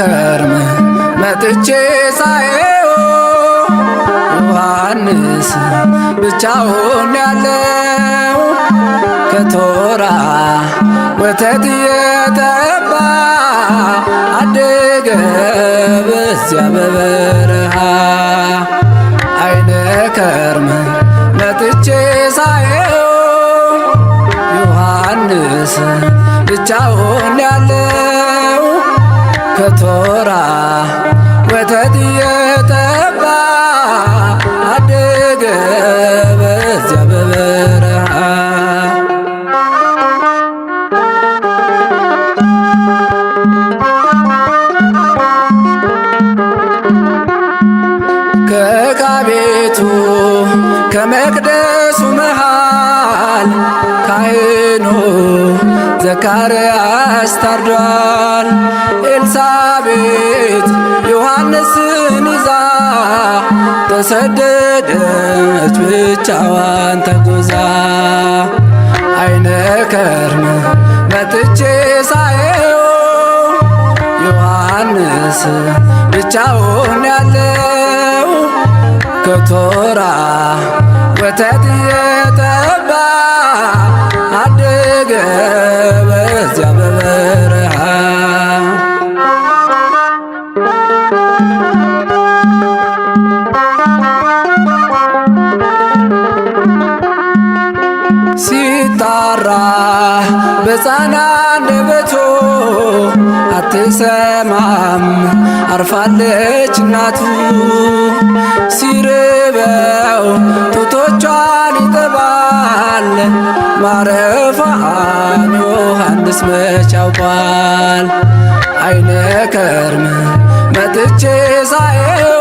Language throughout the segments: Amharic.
ከርም መጥቼ ሳየው ዮሐንስ ብቻውን ያለው ከቶራ ወተት የተባ አደገ በዚያ በበረሃ አይነ ከርም መጥቼ ሳየው ዮሐንስ ብቻውን ያለው ከቶራ ወተት የተባ አደገ በዚያ በበረሃ ከዕቃ ቤቱ ከመቅደሱ መሃል ካህኑ ዘካርያስ ታርዷል። ኤልሳቤጥ ዮሐንስን ይዛ ተሰደደች ብቻዋን ተጉዛ አይነ ከርም መጥቼ ሳየው ዮሐንስ ብቻውን ያለው ከቶራ ወተት የተባ አደገ በዚያ በበረሃ ሲጣራ በሕፃን አንደበቱ አትሰማም አርፋለች እናቱ ሲርበው ጡቶቿን ይጠባል ማረፏን ዮሐንስ መች ያውቋል። አይነ ከርም መጥቼ ሳየው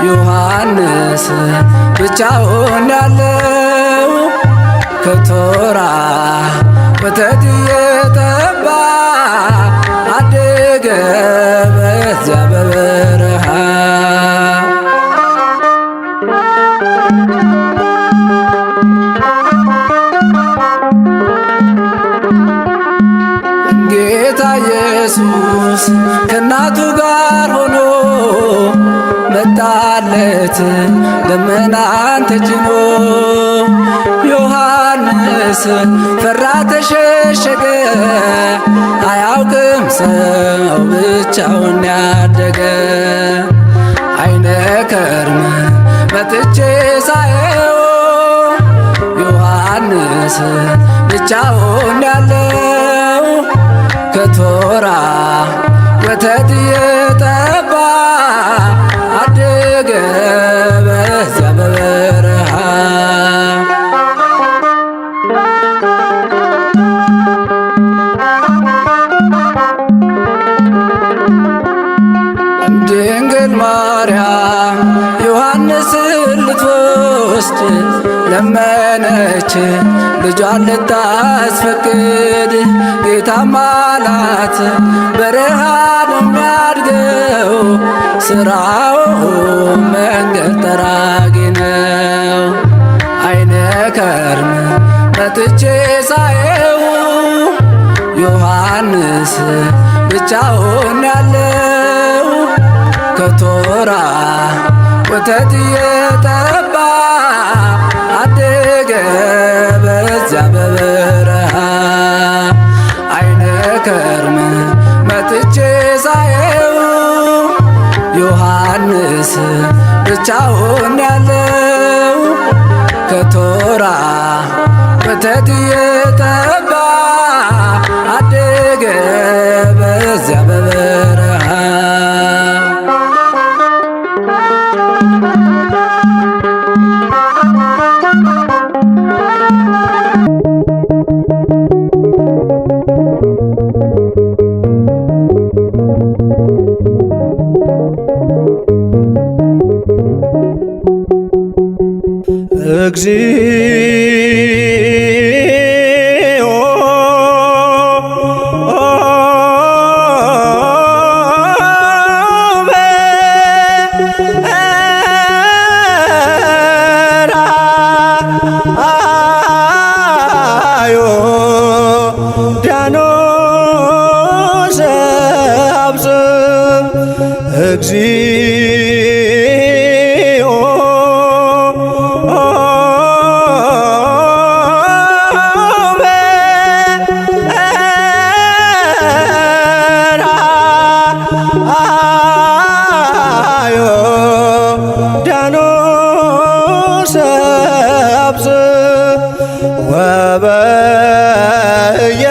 ዮሐንስ ብቻውን ያለው ከቶራ ወተት የተባ አደገ በዚያ በበረሃ ጌታ ኢየሱስ ከእናቱ ጋር ሆኖ መጣለት ደመናን ተጭኖ ዮሐንስ ፈራ ተሸሸገ አያውቅም ሰው ብቻውን ያደገ አይነ ከርም መጥቼ ሳየው ዮሐንስ ብቻውን ያለው ከቶራ ወተት የተባ አደገ በዚያ በበረሃ ድንግል ማርያም ዮሐንስን ልትወስድ ለመነች ልጇን ልታስፈቅድ ጌታም አላት በረሃ ነው የሚያድገው ስራው መንገድ ጠራጊ ነው። አይነ ከርም መጥቼ ሳየው ዮሐንስ ብቻውን ያለው ከቶራ ወተት የተባ አደገ በዚያ በበረሃ አይነ ከርም መጥቼ ሳየው ዮሐንስ ብቻውን ያለው ከቶራ ወተት የተባ አደገ በዚያ በበረሃ እግዚኦ በራዮ ዳኖስ ሰአብጽሕ እግዚኦ ወበየ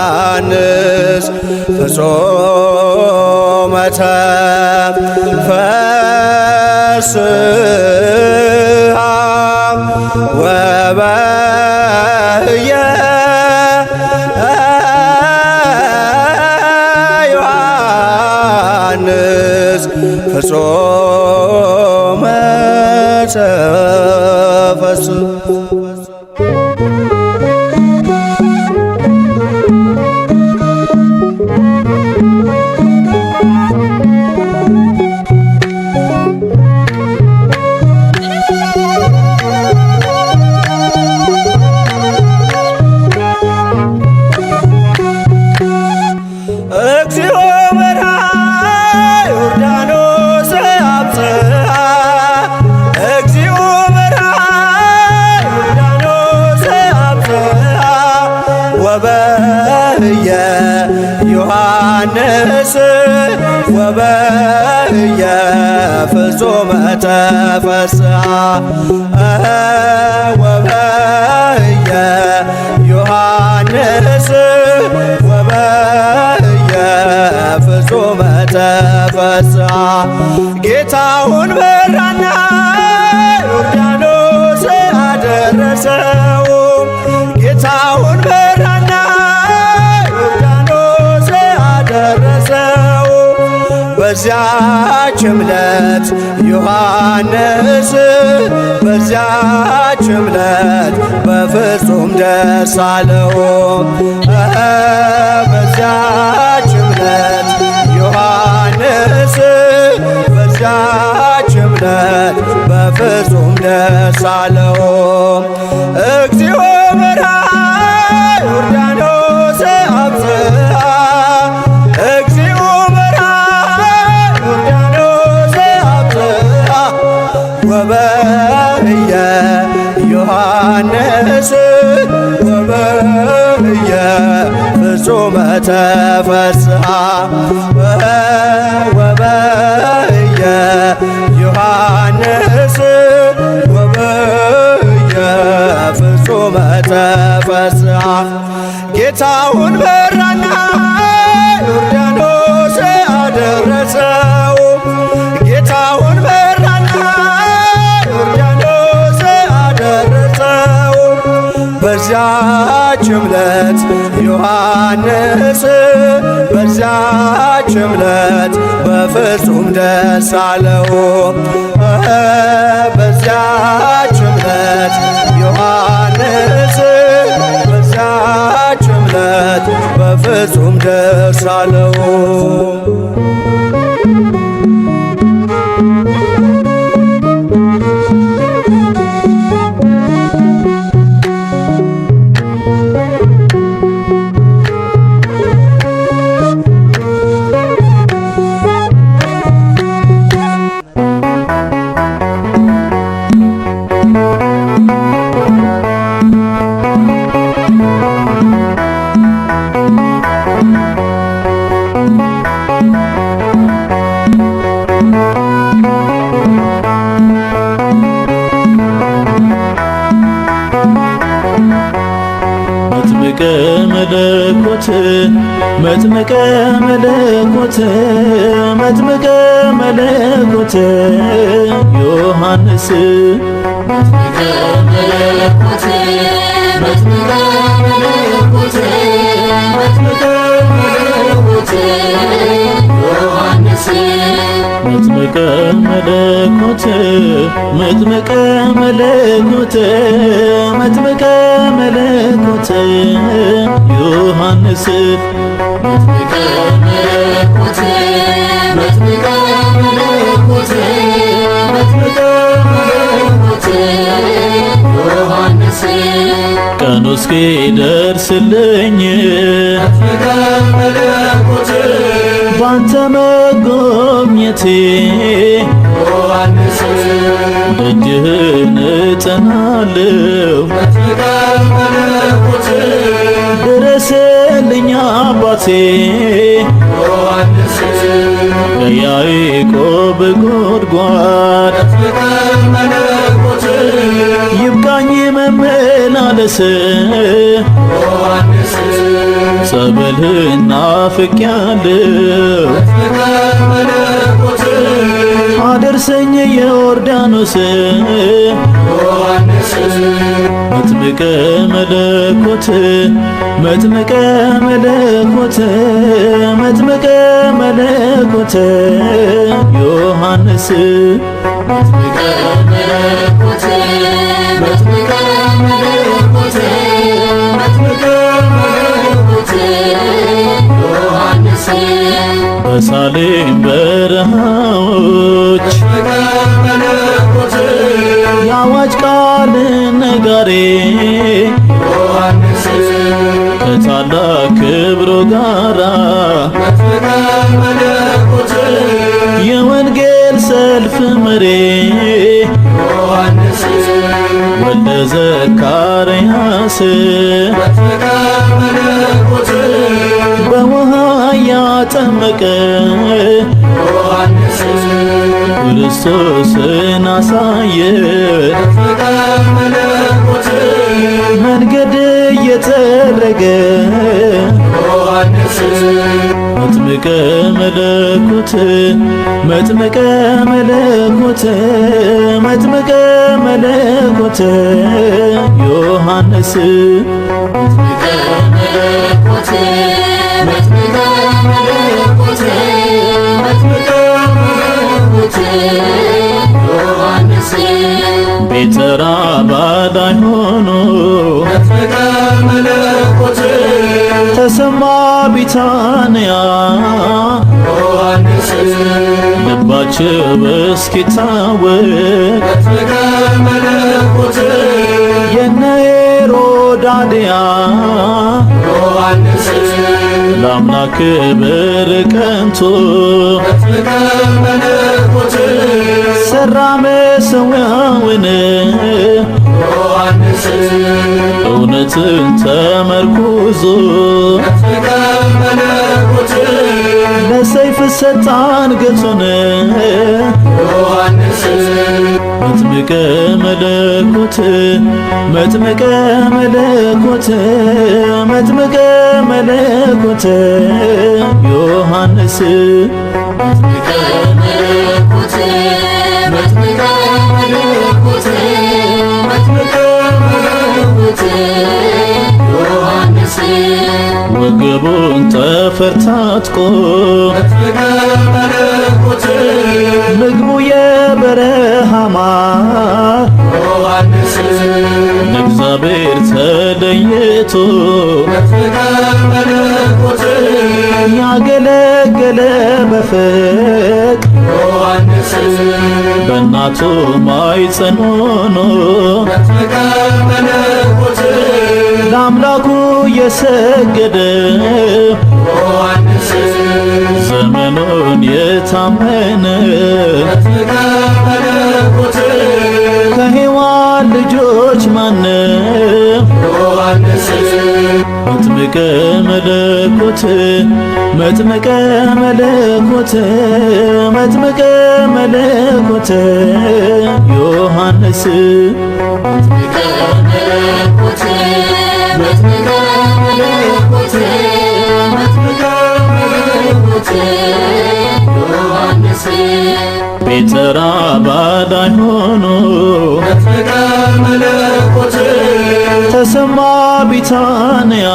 ዮሐንስ ፍጹመ ተፈሥሐ ወበየ ዮሐንስ ፍጹመ ተፈሥሐ እግዚኦ በርሃ ዮርዳኖስ አብጽሐ እግዚኦ በርሃ ዮርዳኖስ አብጽሐ ወበየ ዮሐንስ ወበየ ፍጹመ ተፈሥሐ ወበየ ዮሐንስ ወበየ ፍጹመ ተፈሥሐ ጌታውን መራና ዮርዳኖስ አደረሰው ጌታውን መራና ዮርዳኖስ አደረሰው በዚያች ዕለት ዮሐንስ በዚያች ዕለት በፍጹም ደስ አለው በዚያች ዕለት ዮሐንስ በዚያች ዕለት በፍጹም ደስ አለው እግዚኦ በርሃ ዮርዳኖስ አብጽሐ እግዚኦ በርሃ ዮርዳኖስ አብጽሐ ወበየ ዮሐንስ ወበየ ፍጹመ ተፈሥሐ ወበየ ዮሐንስ ወበየ ፍጹመ ተፈሥሐ ጌታውን መራና ዮርዳኖስ አደረሰው ጌታውን መራና ዮርዳኖስ አደረሰው በዚያች ዕለት ዮሐንስ በዚያች ዕለት በፍጹም ደስ አለው በዚያች ዕለት ዮሐንስ በዚያች ዕለት በፍጹም ደስ አለው መጥምቀ መለኮት መጥምቀ መለኮት መጥምቀ መለኮት ዮሐንስ መጥምቀ መለኮት መጥምቀ መለኮት መጥምቀ መለኮት ዮሐንስ መጥምቀ መለኮት መጥምቀ መለኮት መጥምቀ መለኮት ዮሐንስ መጥምቀ መለኮት መጥምቀ መለኮት መጥምቀ መለኮት ዮሐንስ ቀኑ እስኪደርስልኝ ባንተ መጎብኘቴ ደጅህን እጠናለሁ ድረስልኝ አባቴ የያዕቆብ ጉድጓድ ይብቃኝ መመላለስ ጸበልህን ናፍቄያለሁ አደርሰኝ የዮርዳኖስ መጥምቀ መለኮት መጥምቀ መለኮት መጥምቀ መለኮት ዮሐንስ መጥምቀ መለኮት መጥምቀ መለኮት መጥምቀ መለኮት ዮሐንስ በሳሌም በረሃዎች የአዋጅ ቃል ነጋሪ ከታላቅ ክብሩ ጋራ የወንጌል ሰልፍ መሪ ወልደ ዘካርያስ በውሃ ያጠመቀ ክርስቶስን አሳየ መንገድ እየጠረገ መጥምቀ መለኮት መጥምቀ መለኮት መጥምቀ መለኮት ዮሐንስ መጥምቀ መለኮት መጥምቀ መለኮት መጥምቀ መለኮት ዮሐንስ ቤተ ራባዳ ሆኖ መጥምቀ መለኮት ተሰማ ቢታንያ ዮሐንስ ልባቸው እስኪታወቅ መጥምቀ መለኮት የነ ሄሮዳድያ ዮሐንስ ለአምላክ ክብር ቀንቶ መጥምቀ መለኮት ሰራ መሠዊያውን ዮሐንስ እውነትን ተመርኩዞ መጥምቀ መለኮት ለሰይፍ ሰጣ አንገቱን ዮሐንስ መጥምቀ መለኮት መጥምቀ መለኮት መጥምቀ መለኮት ዮሐንስ መጥምቀ መለኮት መጥምቀ መለኮት መጥምቀ መለኮት ዮሐንስ ወገቡን ጠፈር ታጥቆ መጥምቀ መለኮት ምግቡ የበረሃ ማር ዮሐንስ ለእግዚአብሔር ተለይቶ መጥምቀ መለኮት ያገለገለ በፍቅ ዮሐንስ በእናቱ ማኅፀን ሆኖ መጥምቀ መለኮት ለአምላኩ የሰገደ ዮሐንስ ዘመኑን የታመነ መጥምቀ መለኮት ከሔዋን ልጆች ማነው? ዮሐንስ መጥምቀ መለኮት መጥምቀ መለኮት መጥምቀ መለኮት ዮሐንስ መጥምቀ መለኮት መጥምቀ መለኮት መጥምቀ መለኮት ዮሐንስ ቤተ ራባዳ ሆኖ መጥምቀ መለኮት ተሰማ ቢታንያ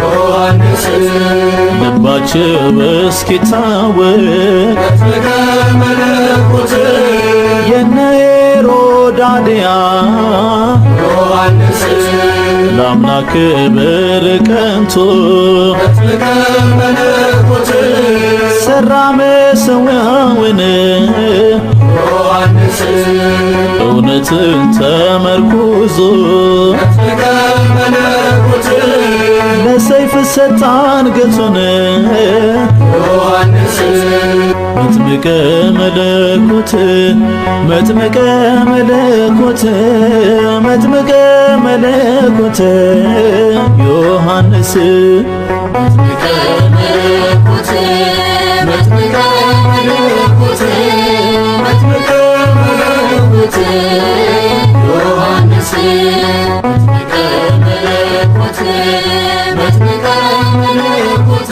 ዮሐንስ ልባቸው እስኪታወቅ መጥምቀ መለኮት የነ ሄሮዳድያ ዮሐንስ ለአምላክ ክብር ቀንቶ መጥምቀ መለኮት ሰራ መሠዊያውን ዮሐንስ ዓመትን ተመርኩዞ መጥምቀ መለኮት ለሰይፍ ሰጣ አንገቱን ዮሐንስ መጥምቀ መለኮት መጥምቀ መለኮት መጥምቀ መለኮት ዮሐንስ መጥምቀ መለኮት መጥምቀ መለኮት መጥምቀ መለኮት ዮሐንስ መጥምቀ መለኮት መጥምቀ መለኮት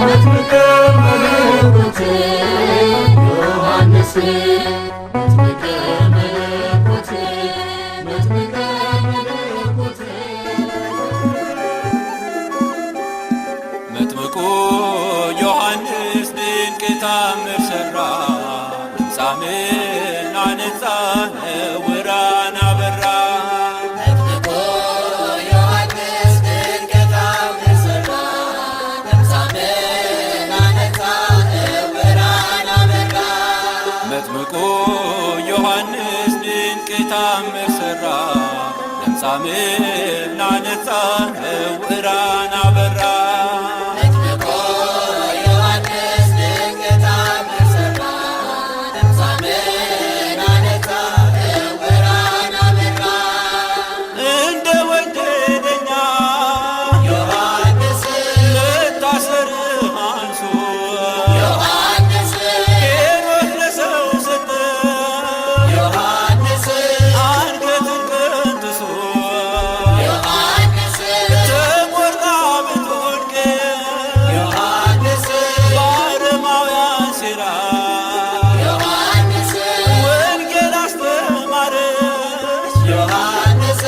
መጥምቀ መለኮት ዮሐንስ መጥምቀ መለኮት መጥምቀ መለኮት መጥምቁ ዮሐንስ ድንቅ ተአምር ሠራ፣ ለምጻምን አነጻ፣ ዕውራን አበራ። መጥምቁ ዮሐንስ ድንቅ ተአምር ሠራ፣ ለምጻምን አነጻ፣ ዕውራን አበራ። መጥምቁ ዮሐንስ ድንቅ ተአምር ሠራ፣ ለምጻምን አነጻ፣ ዕውራን አበራ። መጥምቁ ዮሐንስ ድንቅ ተአምር ሠራ፣ ለምጻምን አነጻ፣ ዕውራን አበራ። እንደ ወደደኛ ዮሐንስ መታሰርህ አንሶ ዮሐንስ ሄሮድስ ለሰው ሰጠ ዮሐንስ አንገትን ቀንጥሶ ዮሐንስ ተቆርጣ ብትወድቅ ዮሐንስ በአረማውያን ሴራ ዮሐንስ ወንጌል አስተማረች ዮሐንስ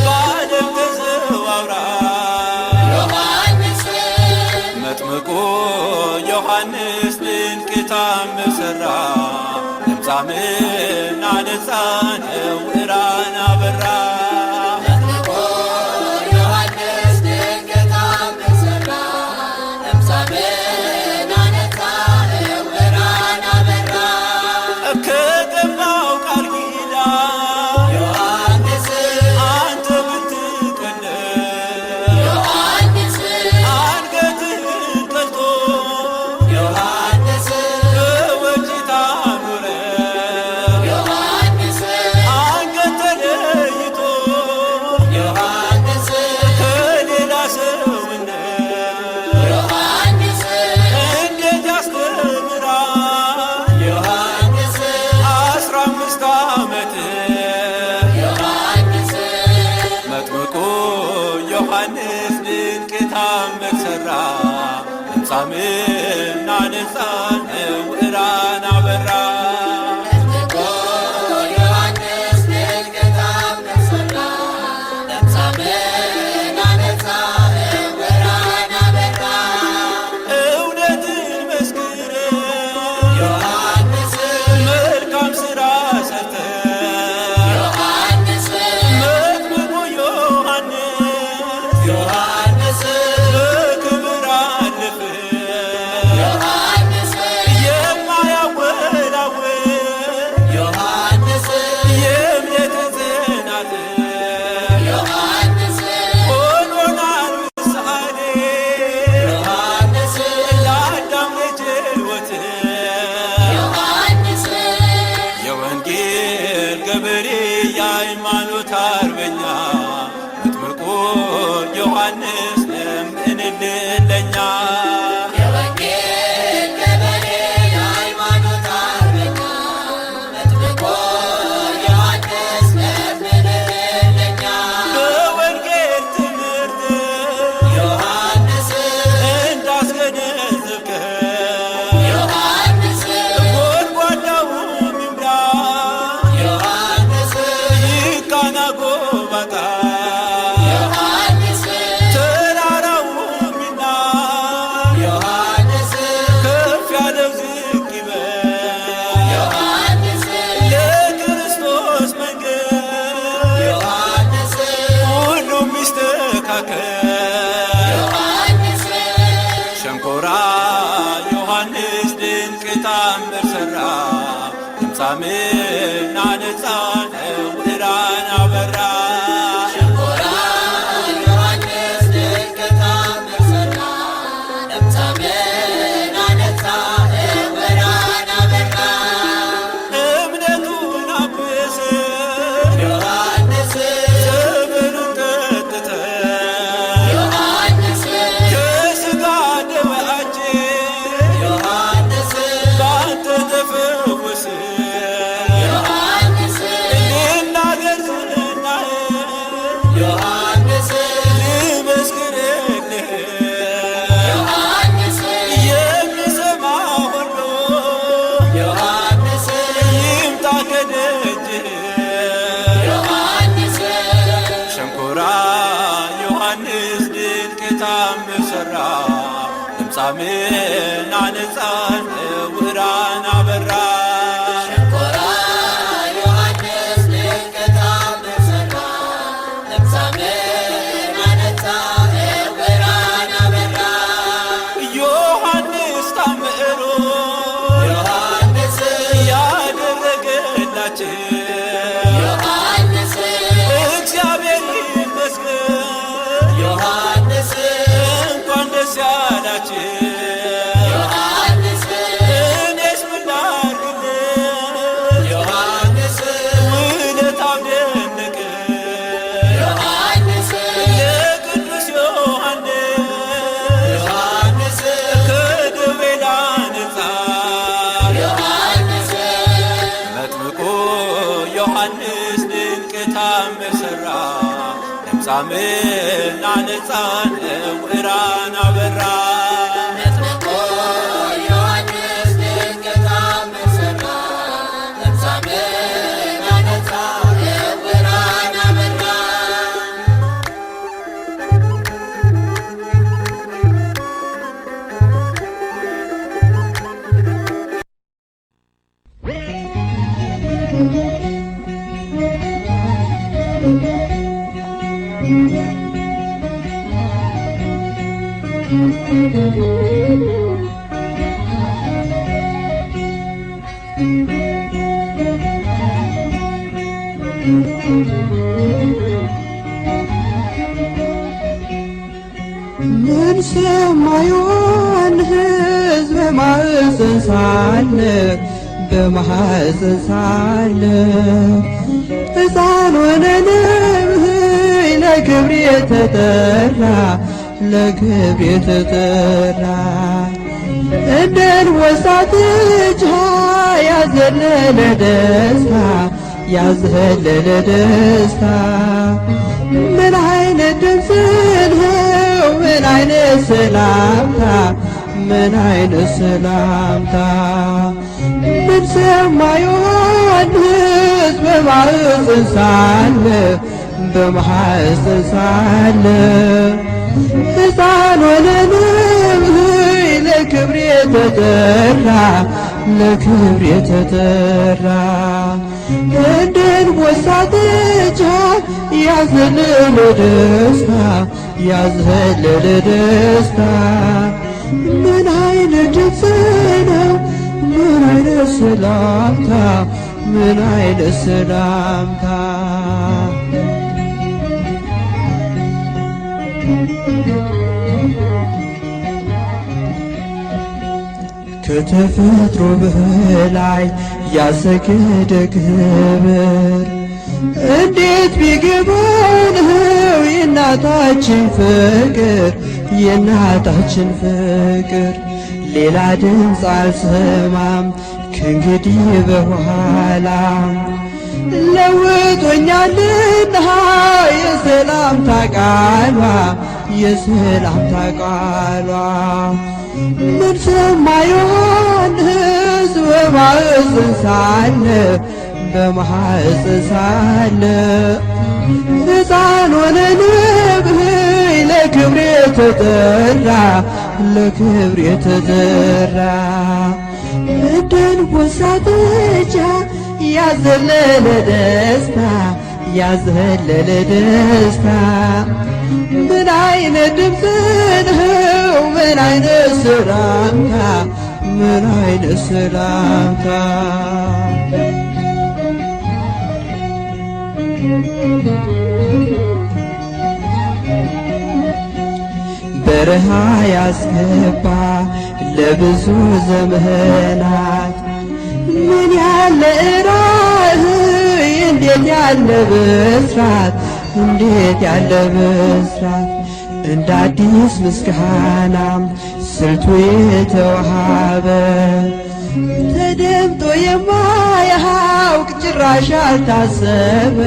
በዓለም ተዘዋውራ። ዮሐንስ መጥምቁ ዮሐንስ ድንቅ ተአምር ሠራ፣ ለምጻምን አነጻ፣ ዕውራን አበራ። መጥምቁ ዮሐንስ ድንቅ ተአምር ሠራ፣ ለምጻምን አነጻ፣ ዕውራን አበራ። ከገባው ቃል ኪዳን ዮሐንስ አንተ ብትቀደም ዮሐንስ አንገትህን ቀልቶ ዮሐንስ በወጭት አኑረህ ዮሐንስ አንገት ተለይቶ ዮሐንስ ከሌላ ሰውነት ዮሐንስ እንዴት ያስተምራል ዮሐንስ 15 ዓመት። ዮሐንስ መጥምቁ ዮሐንስ ድንቅ ተአምር ሠራ፣ ለምጻምን አነጻ፣ ዕውራን አበራ። መጥምቁ ዮሐንስ ድንቅ ተአምር ሠራ፣ ለምጻምን አነጻ፣ ዕውራን አበራ። እውነትን መስክር ዮሐንስ መልካም ሥራ ሰርተ ዮሐንስ መጥምቁ ዮሐንስ ዮሐንስ በክብር አለፈ ዮሐንስ የማያወላውል ዮሐንስ የእምነት ጽናት ዮሐንስ ሆኖናል ምሳሌ ዮሐንስ ለአዳም ልጅ ሕይወት። ዮሐንስ የወንጌል ገበሬ የሃይማኖት አርበኛ መጥምቁ ዮሐንስ ለምንልን ለኛ። የወንጌል ገበሬ የሃይማኖት አርበኛ መጥምቁ ዮሐንስ ለምንልን ለኛ። በወንጌል ትምህርት ዮሐንስ እንዳስገነዘብከን ዮሐንስ ጎድጓዳው ይምላ ዮሐንስ ይቃና ጎባጣ ዮሐንስ ተራራው ሚና ሸንኮራ ዮሐንስ ድንቅ ተአምር ሠራ። ለምጻምን አነጻን ዕውራን አበራ። ሸንኮራ ዮሐንስ ድንቅ ተአምር ሠራ። ለምጻምን አነጻ ዕውራን አበራ። ዮሐንስ ታምሮ ዮሐንስ ያደረገላችን ዮሐንስ እግዚአብሔር ይመስገን። ዮሐንስ እንኳን ደስ ያላችሁ። ዮሐንስ እኔስ ምን ላድርግልህ? ዮሐንስ ውለታው ደነቀ ዮሐንስ ለቅዱስ ዮሐንስ ዮሐንስ ከደዌ ላነጻ ዮሐንስ መጥምቁ ዮሐንስ ድንቅ ተአምር ሠራ። ለምጻምን አነጻን ዕውራን አበራ። መጥምቁ ዮሐንስ ድንቅ ተአምር ሠራ። ለምጻምን አነጻ ዕውራን አበራ። ምን ሰማዩን ሕዝብ በማኅፀን ሳለ ሕፃን ሆነንም ለክብር የተጠራ እንደ አንበሳ ጥጃ ያዘለለ ደስታ ምን አይነት ድምፅ ነው! ምን አይነት ሰላምታ! ምን አይነት ሰላምታ! ምን ሰማ ዮሐንስ በማኅፀን ሳለ ሕፃን ሆነንም ለክብር የተጠራ እንደ አንበሳ ጥጃ ያዘለለ ደስታ ምን አይነት ድምፅ ነው! ምን አይነት ሰላምታ! ምን አይነት ሰላምታ! ከተፈጥሮ በላይ ያሰገደ ክብር እንዴት ቢገባን ነው የእናታችን ፍቅር ሌላ ድምፅ አልሰማም ከእንግዲህ በኋላ ለውጦኛልና የሰላምታ ቃሏ ምን ሰማ ዮሐንስ በማኅፀን ሳለ ሕፃን ሆነንም ለክብር የተጠራ እንደ አንበሳ ጥጃ ያዘለለ ደስታ ምን አይነት ድምፅ ነው! ምን አይነት ሰላምታ! ምን አይነት ሰላምታ! በረሃ ያስገባ ለብዙ ዘመናት ምን ያለ ራእይ! እንዴት ያለ ብስራት! እንደ አዲስ ምስጋና ስልቱ የተዋሃበ ተደምጦ የማያውቅ ጭራሽ ያልታሰበ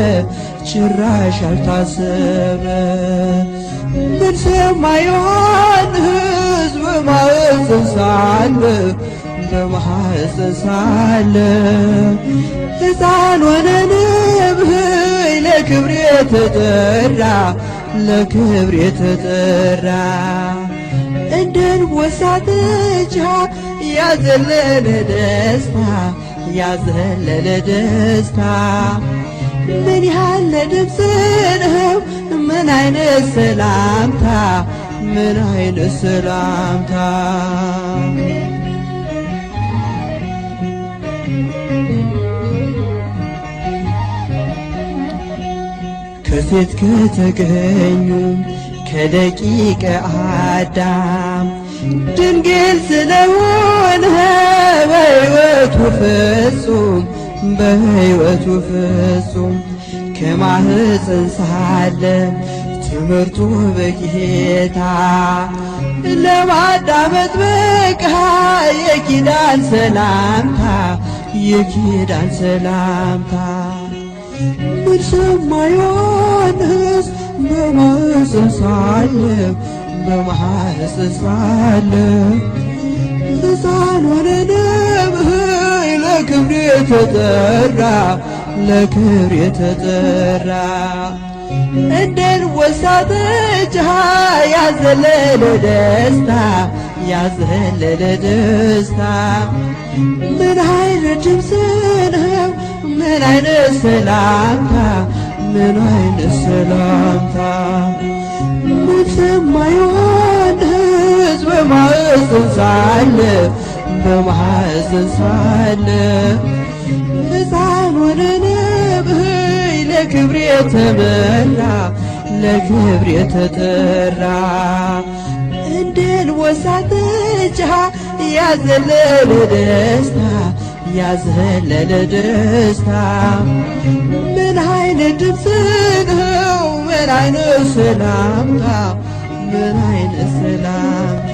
ምን ሰማ ዮሐንስ በማኅፀን ሳለ ሕፃን ሆነንም ለክብር የተጠራ ለክብር የተጠራ እንደ አንበሳ ጥጃ ያዘለለ ደስታ ያዘለለ ደስታ ምን ያህል ድምፅ ነው ምን አይነት ሰላምታ ምን አይነት ሰላምታ ከሴት ከተገኙ ከደቂቀ አዳም ድንግል ስለሆነ በሕይወቱ ፍጹም በሕይወቱ ፍጹም ከማህፀን ሳለ ትምህርቱ በጌታ ለማዳመጥ በቃ የኪዳን ሰላምታ የኪዳን ሰላምታ ምን ሰማ ዮሐንስ በማህፀን ሳለ በማህፀን ሳለ ሕፃን ሆነ ነብይ ለክብር የተጠራ ለክብር የተጠራ እንደ አንበሳ ጥጃ ያዘለለ ደስታ ያዘለለ ደስታ ምን አይነት ድምፅ ነው ምን አይነት ሰላምታ ምን አይነት ሰላምታ ምን ሰማ ዮሐንስ በማህፀን ሳለ በማህፀን ሳለ ሕፃን ሆነ ነብይ ለክብር የተመራ ለክብር የተጠራ እንደ አንበሳ ጥጃ ያዘለለ ደስታ ያዘለለ ደስታ ምን አይነት ድምፅ ነው ምን አይነት ሰላምታ ምን አይነት ሰላምታ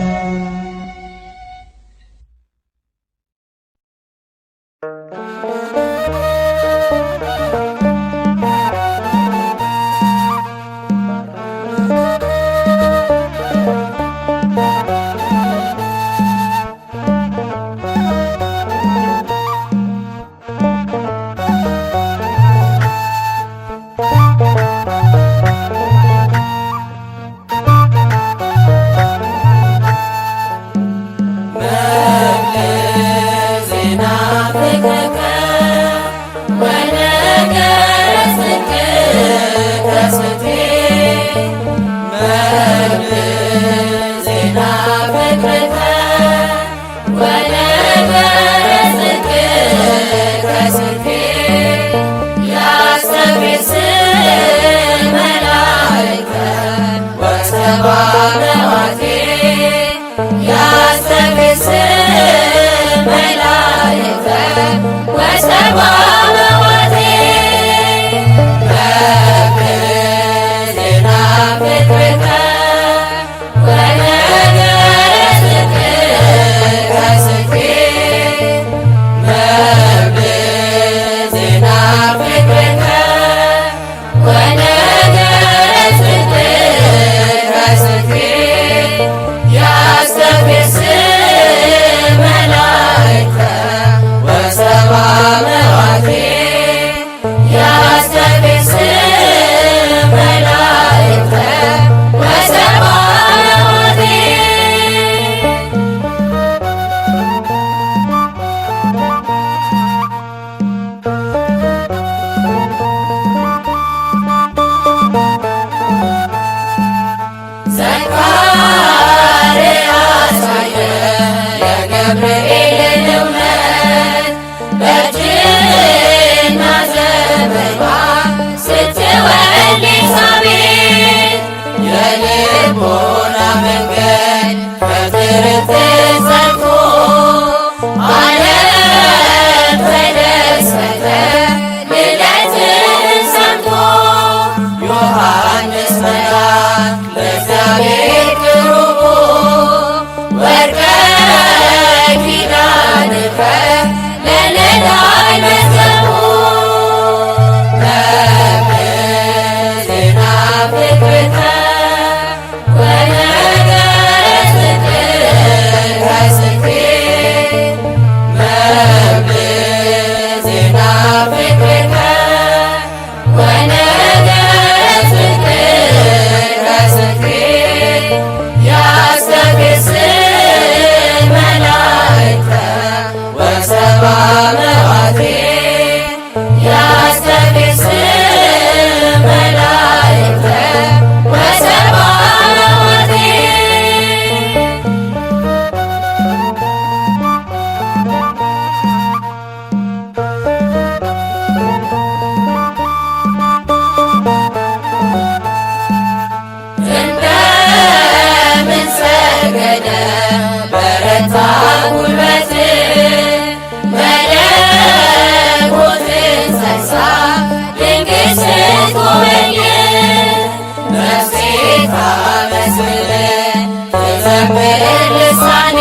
ታመስግን ትዘምር ልሳኔ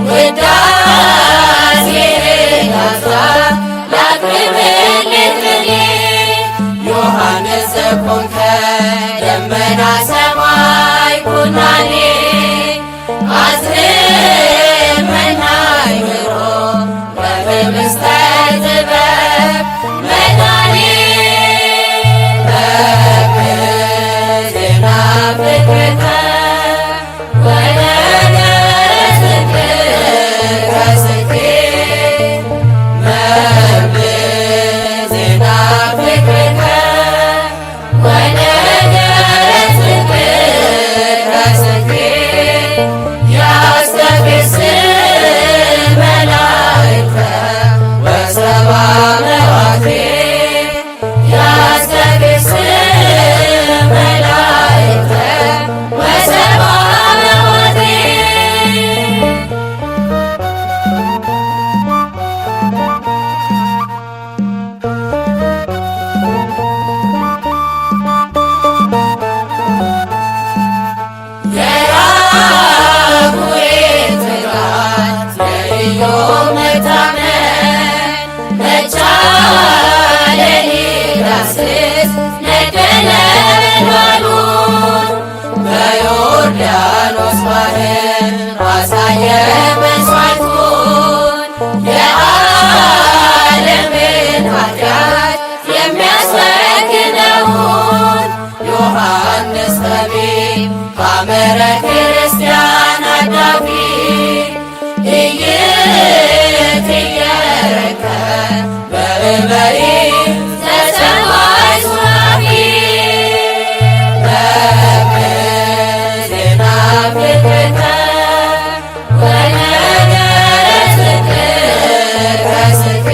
ውዳሴ ላብዛ ላቅርብልህ ቅኔ ዮሐንስ ዘኮንከ ደመና ሰማይ ኩናኔ አዝመና ይሮ በህብስተ ጥበብ መድኃኔ ዜና ፍቅርከ ወነገረ ጽድቅከ ስኬ ዜና ፍቅርከ ወነገረ ጽድቅከ ስኬ ያስተግስር መላእክተ ወሰብአ መዋቴ ያስተግስር መላእክተ ወሰብአ መዋቴ የራጉኤል ትጋት የኢዮብ መታመን መቻለኒ ዳስስ ነደለ ነበልባሉን በዮርዳኖስ ባሕር አሳየ መሥዋዕቱን የዓለምን ኃጢአት የሚያስወግደውን ዮሐንስ ጠቢብ ሐመረ ክርስቲያን አዳፊ ኢይትየረከ በእበይ ዘሰማይ ሱራፊ ዜና ፍቅርከ ወነገረ ጽድቅከ ስኬ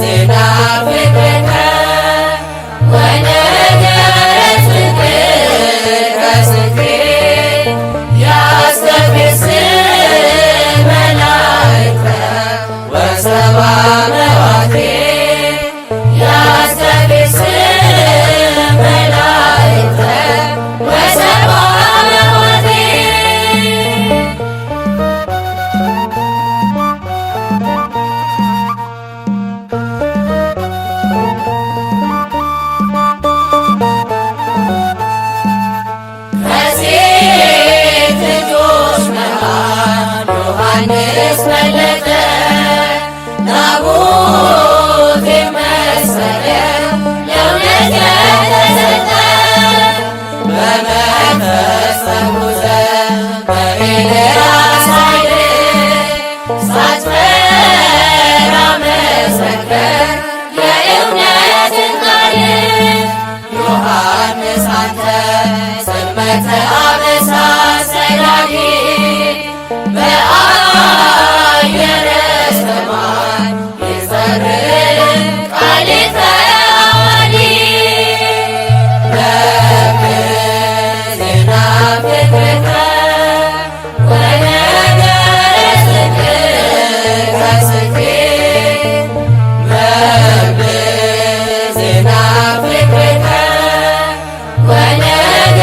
ዜና ፍቅርከ ወነገረ ጽድቅከ ስኬ ያስተግስር መላእክተ ወሰብአ መዋቴ ያስተግስር መላእክተ ወሰብአ መዋቴ ከሴት ልጆች መሃል ዮሐንስ በለጠ ታቦት የመሰለ ለእውነት የተሰጠ በመንፈስ ተጉዘ በኤልያስ ኃይል ሳትፈራ መሰከር የእውነትን ቃል ዮሐንስ አንተ ጽልመተ አበሳ ሰዳዲ በአየረ ሰማይ ይዘርእ ቃልከ አዋዲ ዜና ፍቅርከ ወነገረ ጽድቅከ ስኬ ዜና ፍቅርከ ወነገረ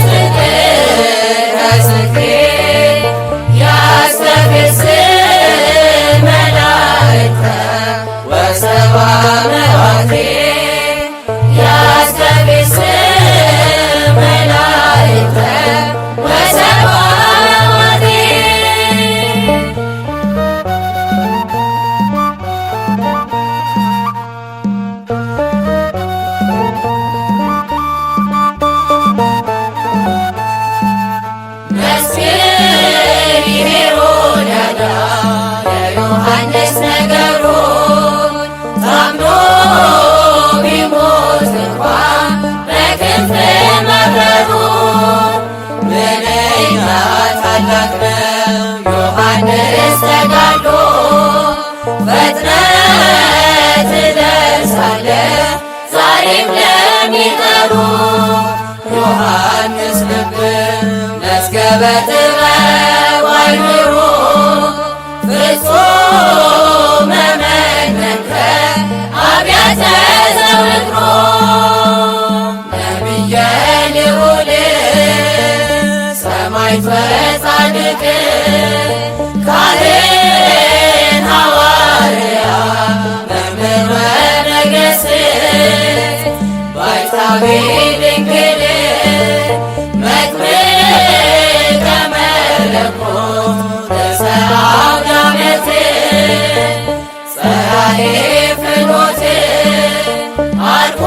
ጽድቅከ ስኬ ያስተግስር መላእክተ ወሰብአ መዋቴ ያስተግስር መላእክተ ወሰብአ መዋቴ መስፍን ሄሮድያዳ የዮሐንስ ነገሩን ታምኖ ቢሞት እንኳን በክንፍ መብረሩን ምንኛ ታላቅ ነው ዮሐንስ ተጋድሎ ፈጥነህ ትደርሳለህ ዛሬም ለሚጠሩ ዮሐንስ ልብ መዝገበ ጥበብ አይምሮ ፍጹም መመንከ አብያተ ዘውትሮ መጥምቅ ካህን ሐዋርያ መምህር ወነገሥት ባይታዊ ድንግል መጥምቀ መለኮት ዘሰአውደ ዓመት ጸራሄ ፍኖት አልቦ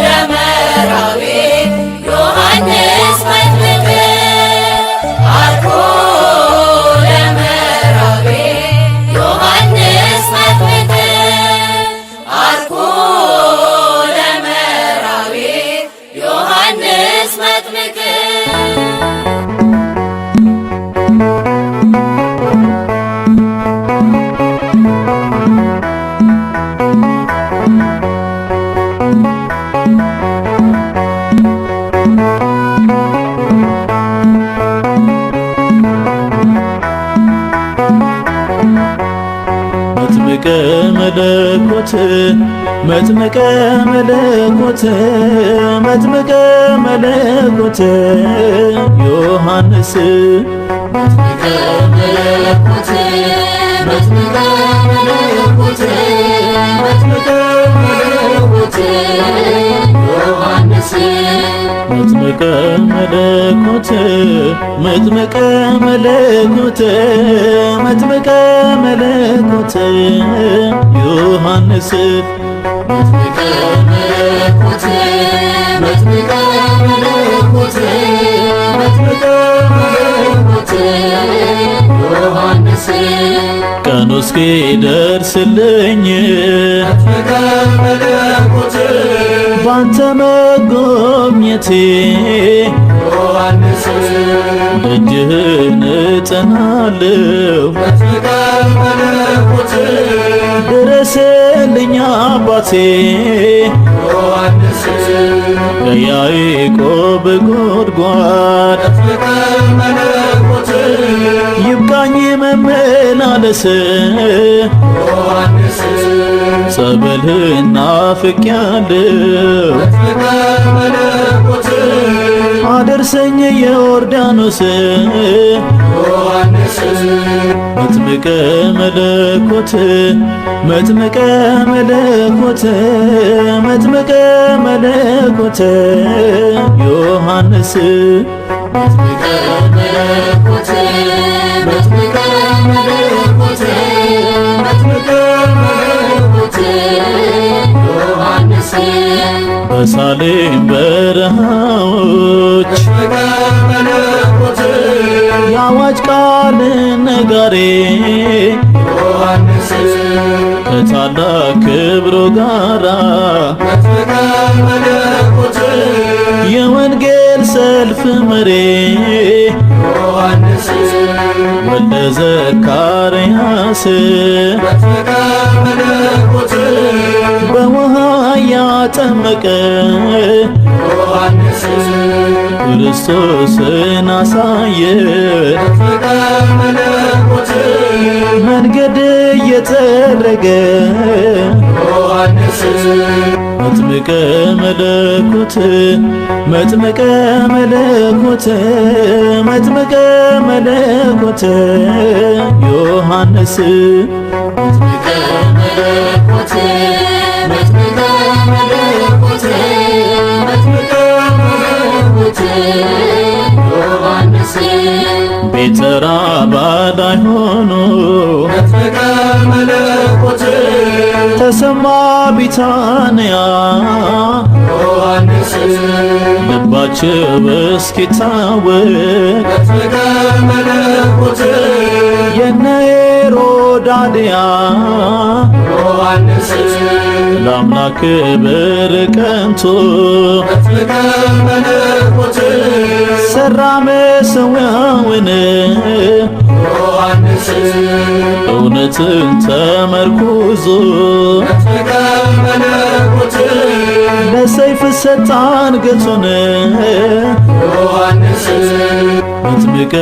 ለመራዊ ዮሐንስ መጥምቅ አልቦ ለመራዊ ዮሐንስ መጥምቅ አልቦ ለመራዊ ዮሐንስ መጥምቅ መጥምቀ መለኮት መጥምቀ መለኮት መጥምቀ መለኮት ዮሐንስ መጥምቀ መለኮት መጥምቀ መለኮት መጥምቀ መለኮት ዮሐንስ መጥምቀ መለኮት መጥምቀ መለኮት መጥምቀ መለኮት ዮሐንስ መጥምቀ መለኮት መጥምቀ መለኮት መጥምቀ መለኮት ዮሐንስ ቀኑ እስኪደርስልኝ መጥምቀ መለኮት ባንተ መጎብኘቴ ዮሐንስ ደጅህን እጠናለሁ መጥምቀ መለኮት ድረስልኝ አባቴ ዮሐንስ ከያዕቆብ ጉድጓድ መጥምቀ መለኮት ይብቃኝ መመላለስ ዮሐንስ ጸበልህን ናፍቄያለሁ መጥምቀ መለኮት አደርሰኝ የዮርዳኖስ ዮሐንስ መጥምቀ መለኮት መጥምቀ መለኮት መጥምቀ መለኮት ዮሐንስ መጥምቀ መለኮት መጥምቀ መለኮት መጥምቀ መለኮት ዮሐንስ በሳሌም በረሃዎች መጥምቀ መለኮት የአዋጅ ቃል ነጋሪ ዮሐንስ ከታላቅ ክብሩ ጋራ መጥምቀ መለኮት የወንጌል ሰልፍ መሪ ዮሐንስ ወልደ ዘካርያስ መጥምቀ መለኮት በውሃ ያጠመቀ ዮሐንስ ክርስቶስን አሳየ መጥምቀ መለኮት መንገድ እየጠረገ ዮሐንስ መጥምቀ መለኮት መጥምቀ መለኮት መጥምቀ መለኮት ዮሐንስ መጥምቀ መለኮት መጥምቀ መለኮት መጥምቀ መለኮት ዮሐንስ ቤተ ራባ ላይ ሆኖ መጥምቀ መለኮት ተሰማ ቢታንያ ዮሐንስ ልባቸው እስኪታወቅ መጥምቀ መለኮት የነ ሄሮዳድያ ዮሐንስ ለአምላክ ክብር ቀንቶ መጥምቀ መለኮት ሰራ መሠዊያውን ዮሐንስ እውነትን ተመርኩዞ መጥምቀ መለኮት ለሰይፍ ሰጣ አንገቱን ዮሐንስ መጥምቀ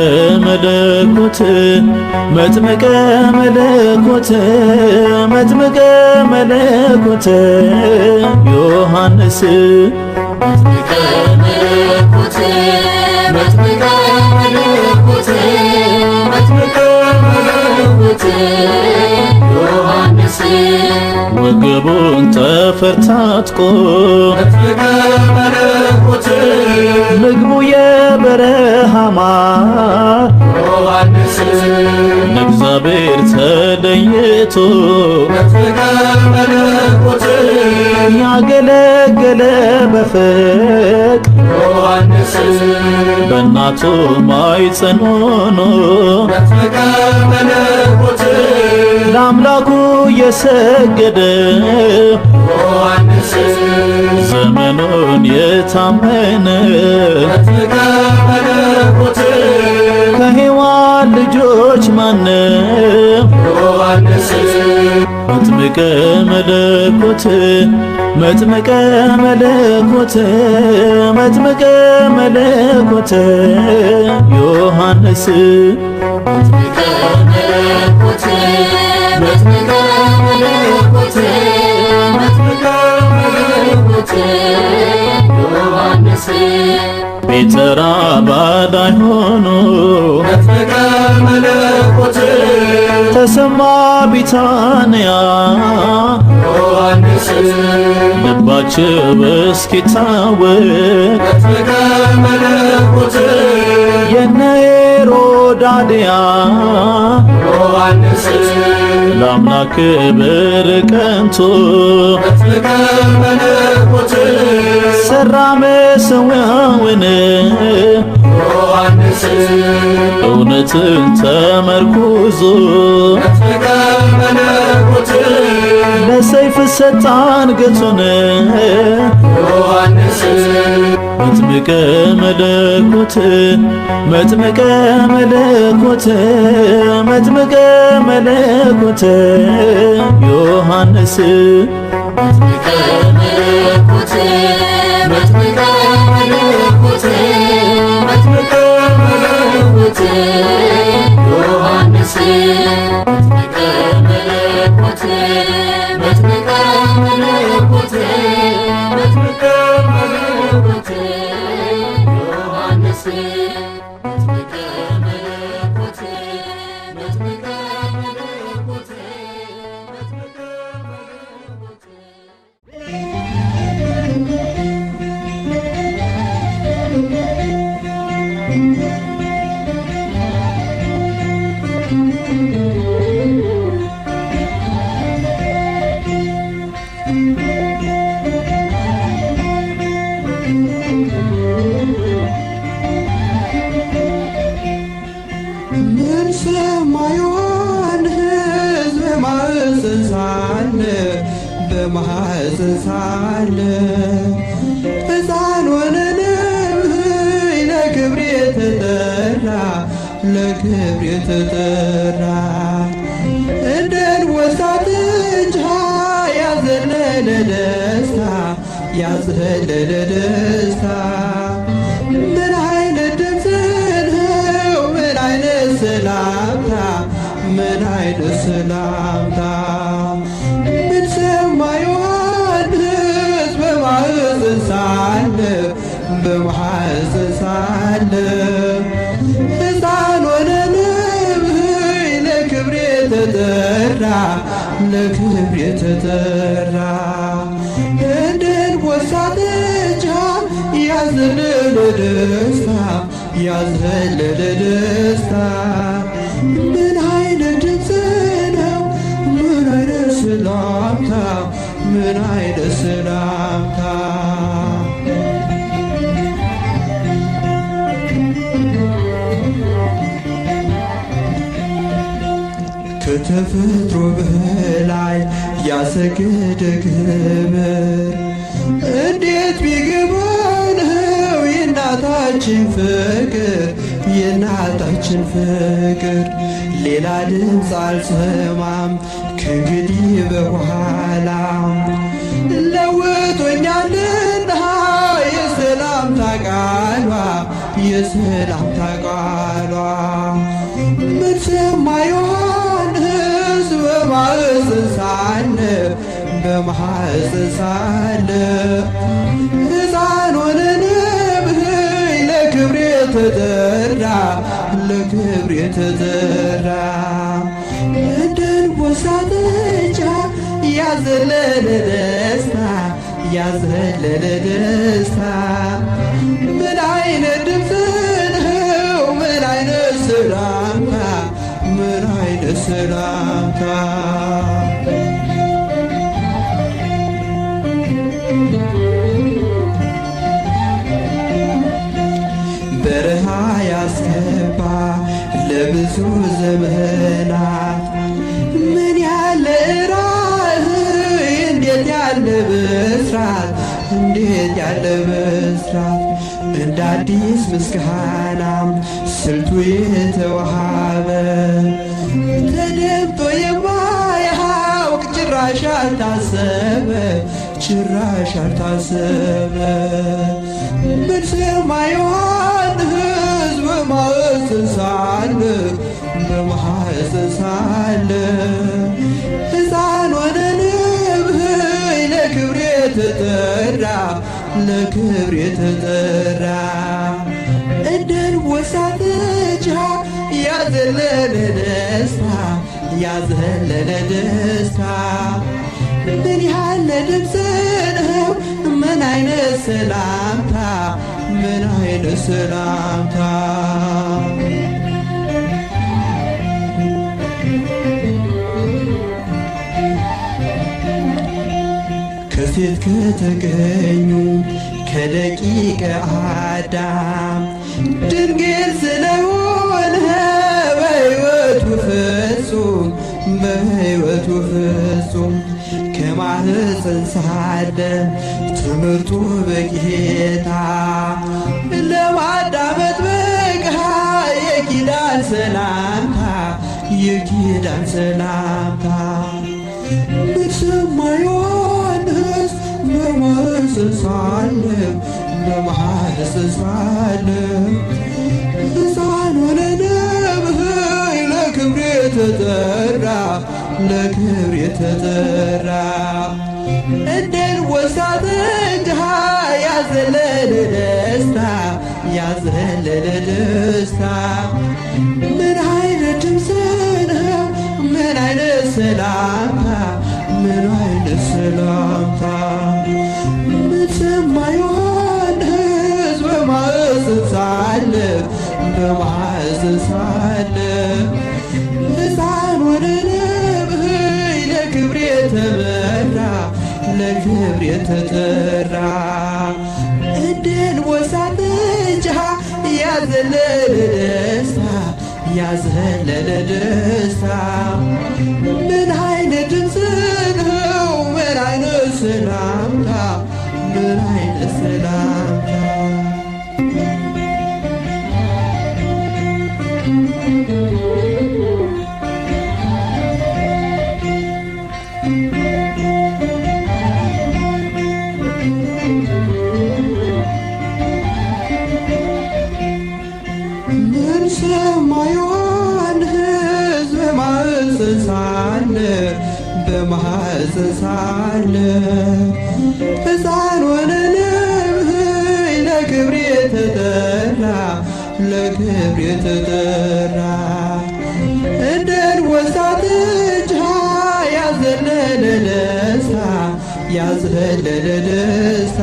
መለኮት መጥምቀ መለኮት መጥምቀ መለኮት ዮሐንስ መጥምቀ መለኮት መጥምቀ መለኮት ወገቡን ጠፍር ታጥቆ መጥምቀ መለኮት ምግቡ የበረሃ ማር ዮሐንስ ለእግዚአብሔር ተለይቶ መጥምቀ መለኮት ያገለገለ በፍቅር ዮሐንስ በእናቱ ማኅፀን ሆኖ መጥምቀ መለኮት ለአምላኩ የሰገደ ዮሐንስ ዘመኑን የታመነ መጥምቀ መለኮት ከሔዋን ልጆች ማነው? ዮሐንስ መጥምቀ መለኮት መጥምቀ መለኮት መጥምቀ መለኮት ዮሐንስ መጥምቀ መለኮት መጥምቀ መለኮት መጥምቀ መለኮት ዮሐንስ ቤተራ ባዳይ ሆኖ መጥምቀ መለኮት ተሰማ ቢታንያ ዮሐንስ ልባቸው እስኪታወቅ መጥምቀ መለኮት የነ ሄሮዳድያ ዮሐንስ ለአምላክ ክብር ቀንቶ መጥምቀ መለኮት ሰራ መሠዊያውን ዮሐንስ እውነትን ተመርኩዞ መጥምቀ መለኮት ለሰይፍ ሰጣ አንገቱን ዮሐንስ መጥምቀ መለኮት መጥምቀ መለኮት መጥምቀ መለኮት ዮሐንስ መጥምቀ መለኮት መጥምቀ መለኮት መጥምቀ መለኮት ዮሐንስ መጥምቀ መለኮት መጥምቀ መለኮት መጥምቀ መለኮት ዮሐንስ መጥምቀ መለኮት መጥምቀ መለኮት መጥምቀ መለኮት ምን ሰማዩን ሕዝብ በማኅፀን ሳለ በማኅፀን ሳለ ሕፃን ሆነንም ለክብር የተጠራ ለክብር የተጠራ እንደ አንበሳ ጥጃ ያዘለለ ደስታ ያዘለለ ደስታ ምን አይነት ድምፅ ነው? ምን አይነት ሰላምታ? ምን አይነት ሰላምታ? ምን ሰማ ዮሐንስ በማኅፀን ሳለ በማኅፀን ሳለ ሕፃን ሆነንም ለክብር የተጠራ ለክብር የተጠራ እንደ አንበሳ ጥጃ ያዘለለ ደስታ ያዘለለ ደስታ ምን አይነት ድምፅ ነው? ምን አይነት ሰላምታ? ምን አይነት ሰላምታ? ከተፈጥሮ በላይ ያሰገደ ክብር እንዴት ቢገባን ነው የእናታችን ፍቅር የእናታችን ፍቅር ሌላ ድምፅ አልሰማም ከእንግዲህ በኋላ ለውጦኛልና የሰላምታ ቃሏ የሰላምታ ቃሏ ምን ሰማ ዮሐንስ በማኅፀን ሳለ በማኅፀን ሳለ ሕፃን ሆነንም ለክብር የተጠራ ለክብር የተጠራ እንደ አንበሳ ጥጃ ያዘለለ ደስታ ያዘለለ ደስታ ምን አይነት ድምፅ ነው ምን አይነት ሰላምታ ምን አይነት ሰላምታ በረሃ ያስገባ ለብዙ ዘመናት ምን ያለ ራእይ እንዴት ያለ ብስራት እንዴት ያለ ብስራት እንደ አዲስ ምስጋና ስልቱ የተዋሃበ ተደምጦ የማያውቅ ጭራሽ አልታሰበ ጭራሽ አልታሰበ በሰማያት ሕዝብ በማኅፀን ሳለ በማኅፀን ሳለ ሕፃን ሆነ ነብይ ለክብር የተጠራ ለክብር የተጠራ እንደ አንበሳ ጥጃ ያዘለለ ደስታ ያዘለለ ደስታ ምን ያለ ድምፅ ነው ምን አይነት ሰላምታ ምን አይነት ሰላምታ ከሴት ከተገኙ ከደቂቀ አዳም ድንግል ስለሆነ በሕይወቱ ፍጹም በሕይወቱ ፍጹም ከማኅፀን ሳለ ትምህርቱ በጌታ ለማዳመጥ በቃ የኪዳን ሰላምታ የኪዳን ሰላምታ በሰማ ዮሐንስ በማኅፀን ሳለ በማኅፀን ሳለ ሕፃን ሆነ ነብይ ለክብር የተጠራ ለክብር የተጠራ እንደ አንበሳ ጥጃ ያዘለለ ደስታ ያዘለለ ደስታ ምን አይነት ድምፅ ነው ምን አይነት ሰላምታ ምን አይነት ሰላምታ በሰማ ዮሐንስ በማኅፀን ሳለ በማኅፀን ሳለ ሕፃን ሆነ ነብይ ለክብር የተመራ ለክብር የተጠራ እንደ አንበሳ ጥጃ ያዘለለ ደስታ ያዘለለ ደስታ ምን አይነት ድምፅ ነው ምን አይነት ሰላምታ ምን አይነት ሰላምታ ምን ሰማ ዮሐንስ በማኅፀን ሳለ በማኅፀን ሳለ ሕፃን ሆነ ነብይ ለክብር የተጠራ ለክብር የተጠራ እንደ አንበሳ ጥጃ ያዘለለ ደስታ ያዘለለ ደስታ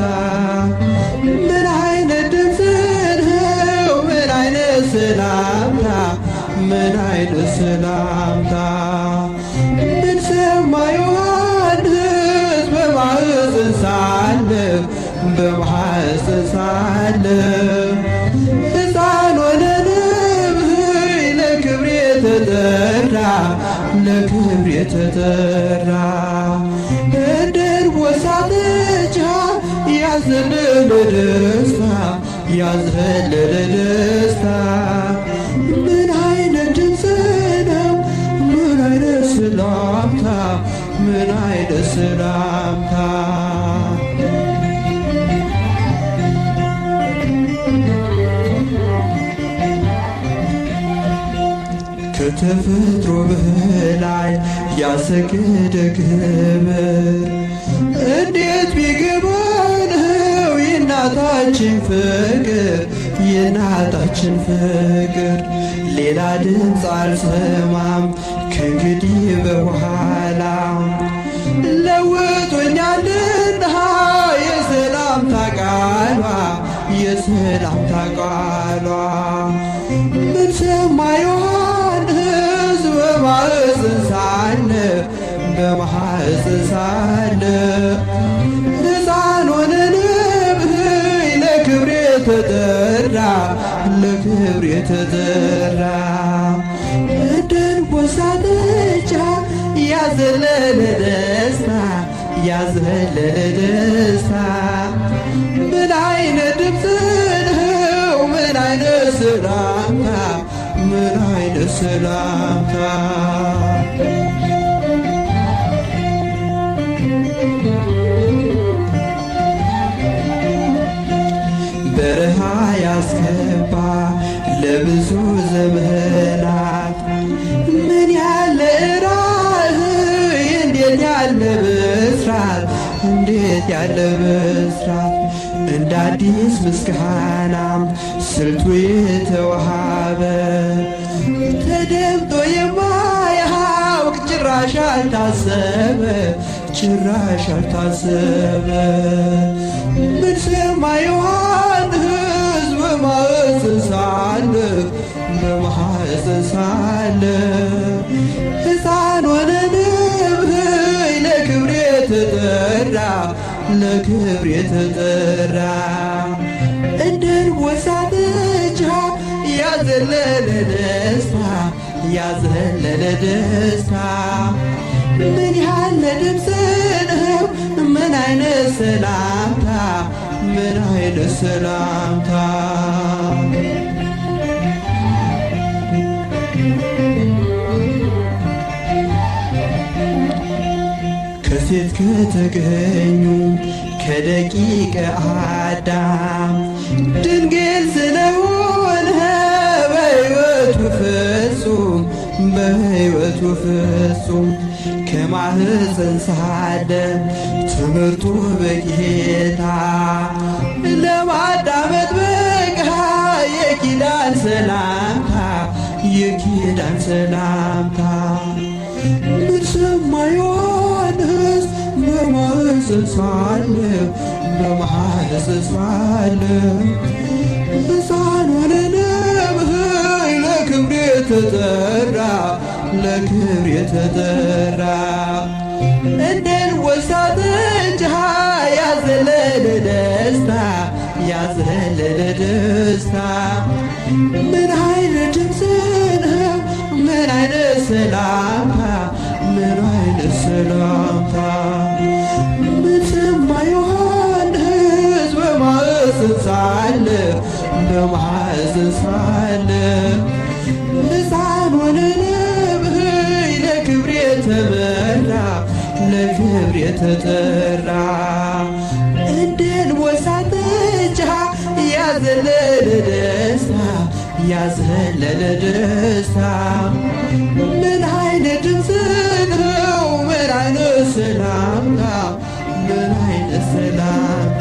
ምን አይነት ድምፅ ነው ምን አይነት ሰላምታ ምን አይነት ሰላምታ በሰማ ዮሐንስ በማኅፀን ሳለ በማኅፀን ሳለ ሕፃን ሆነ ነብይ ለክብር የተጠራ ለክብር የተጠራ እንደ አንበሳ ጥጃ ያዘለለ ደስታ ያዘለለ ደስታ ምን አይነት ድምፅ ነው ምን አይነት ሰላምታ ምን አይነት ሰላምታ ከተፈጥሮ በላይ ያሰገደ ክብር እንዴት ቢገባን ነው የእናታችን ፍቅር የእናታችን ፍቅር ሌላ ድምፅ አልሰማም ከእንግዲህ በኋላ የሰላምታ ቃሏ ምን ሰማ ዮሐንስ በማኅፀን ሳለ በማኅፀን ሳለ ሕፃን ሆነ ነብይ ለክብር የተጠራ ለክብር የተጠራ ደንቦሳ ጥጃ ያዘለለ ደስታ ያዘለለ ደስታ ምን አይነት ድምፅ ነው ምን አይነት ሰላምታ ምን አይነት ሰላምታ በረሃ ያስገባ ለብዙ ዘመናት ምን ያለ ራእይ እንዴት ያለ ብስራት እንዴት ያለ ብስራት እንደ አዲስ ምስጋናም ስልቱ የተዋሃበ ተደምጦ የማያውቅ ጭራሽ አልታሰበ ጭራሽ አልታሰበ ምን ሰማ ዮሐንስ በማኅፀን ሳለ በማኅፀን ሳለ ሕፃን ሆነ ነብይ ለክብር የተጠራ ለክብር የተጠራ እንደ አንበሳ ጥጃ ያዘለለ ደስታ ያዘለለ ደስታ ምን ያለ ድምፅ ነው ምን አይነት ሰላምታ ምን አይነት ሰላምታ ከሴት ከተገኙ ከደቂቀ አዳም ድንግል ስለሆነ በሕይወቱ ፍጹም በሕይወቱ ፍጹም ከማኅፀን ሳለ ትምህርቱ በጌታ ለማዳመጥ በቃ የኪዳን ሰላምታ የኪዳን ሰላምታ ምን ሰማ ዮሐንስ በማኅፀን ሳለ በማኅፀን ሳለ ሕፃን ሆነ ነብይ ለክብር የተጠራ ለክብር የተጠራ እንደ አንበሳ ጥጃ ያዘለለ ደስታ ያዘለለ ደስታ ምን አይነት ድምፅ ነው ምን አይነት ሰላምታ ምን አይነት ሰላምታ ምን ሰማ ዮሐንስ በማኅፀን ሳለ በማኅፀን ሳለ ሕፃን ሆነ ነብይ ለክብር የተመራ ለክብር የተጠራ እንደ አንበሳ ጥጃ ያዘለለ ደስታ ያዘለለ ደስታ ምን አይነት ድምፅ ነው ምን አይነት ሰላምታ ምን አይነት ሰላምታ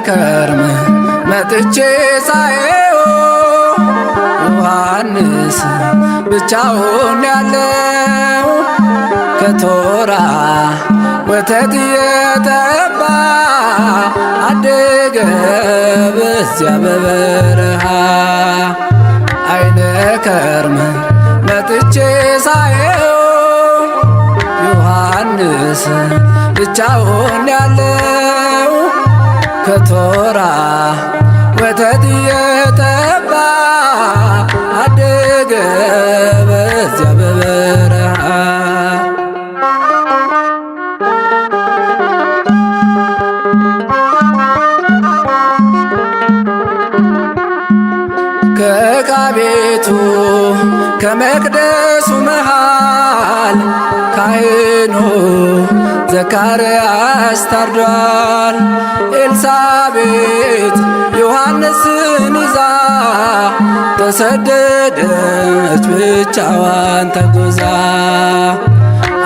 ከርም መጥቼ ሳየው ዮሐንስ ብቻውን ያለው ከቶራ ወተት የጠባ አደገ በዚያ በበረሃ አይነ ከርም መጥቼ ሳየው ዮሐንስ ብቻውን ያለው ከቶራ ወተት የጠባ አደገ በዚያ በበረሃ ከዕቃ ቤቱ ከመቅደሱ መሃል ካህኑ ዘካርያስ ታርዷል። ኤልሳቤጥ ዮሐንስን ይዛ ተሰደደች ብቻዋን ተጉዛ።